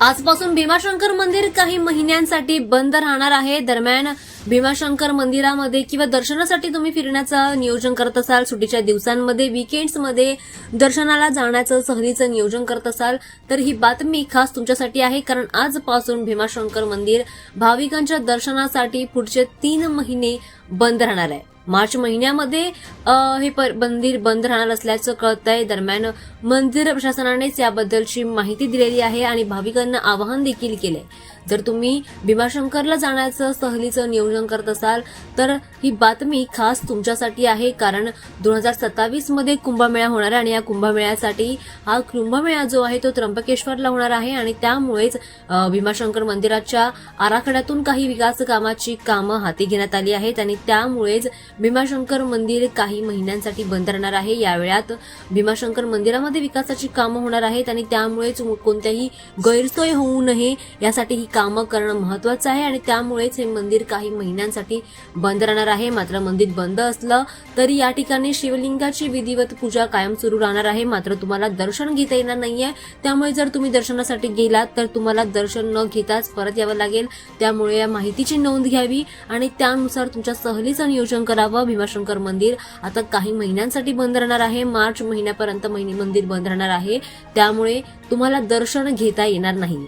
आजपासून भीमाशंकर मंदिर काही महिन्यांसाठी बंद राहणार आहे। दरम्यान भीमाशंकर मंदिरामध्ये किंवा दर्शनासाठी तुम्ही फिरण्याचं नियोजन करत असाल, सुट्टीच्या दिवसांमध्ये वीकेंड्समध्ये दर्शनाला जाण्याचं सहलीचं नियोजन करत असाल तर ही बातमी खास तुमच्यासाठी आहे। कारण आजपासून भीमाशंकर मंदिर भाविकांच्या दर्शनासाठी पुढचे 3 महिने बंद राहणार आहे। मार्च महिन्यामध्ये हे मंदिर बंद राहणार असल्याचं कळतंय। दरम्यान मंदिर प्रशासनानेच याबद्दलची माहिती दिलेली आहे आणि भाविकांना आवाहन देखील केलंय। जर तुम्ही भीमाशंकरला जाण्याचं सहलीचं नियोजन करत असाल तर ही बातमी खास तुमच्यासाठी आहे। कारण 2027 मध्ये कुंभमेळा होणार आहे आणि या कुंभमेळ्यासाठी हा कुंभमेळा जो आहे तो त्र्यंबकेश्वरला होणार आहे आणि त्यामुळेच भीमाशंकर मंदिराच्या आराखड्यातून काही विकास कामाची कामं हाती घेण्यात आली आहेत आणि त्यामुळेच भीमाशंकर मंदिर काही महिन्यांसाठी बंद राहणार आहे। या वेळात भीमाशंकर मंदिरामध्ये विकासाची कामं होणार आहेत आणि त्यामुळेच कोणत्याही गैरसोय होऊ नये यासाठी ही कामं करणं महत्त्वाचं आहे आणि त्यामुळेच हे मंदिर काही महिन्यांसाठी बंद राहणार आहे। मात्र मंदिर बंद असलं तरी या ठिकाणी शिवलिंगाची विधिवत पूजा कायम सुरू राहणार आहे। मात्र तुम्हाला दर्शन घेता येणार नाहीये, त्यामुळे जर तुम्ही दर्शनासाठी गेलात तर तुम्हाला दर्शन न घेताच परत यावं लागेल। त्यामुळे या माहितीची नोंद घ्यावी आणि त्यानुसार तुमच्या सहलीचं नियोजन करावं। भीमाशंकर मंदिर आता काही महिन्यांसाठी बंद राहणार आहे। मार्च महिन्यापर्यंत मंदिर बंद राहणार आहे, त्यामुळे तुम्हाला दर्शन घेता येणार नाही।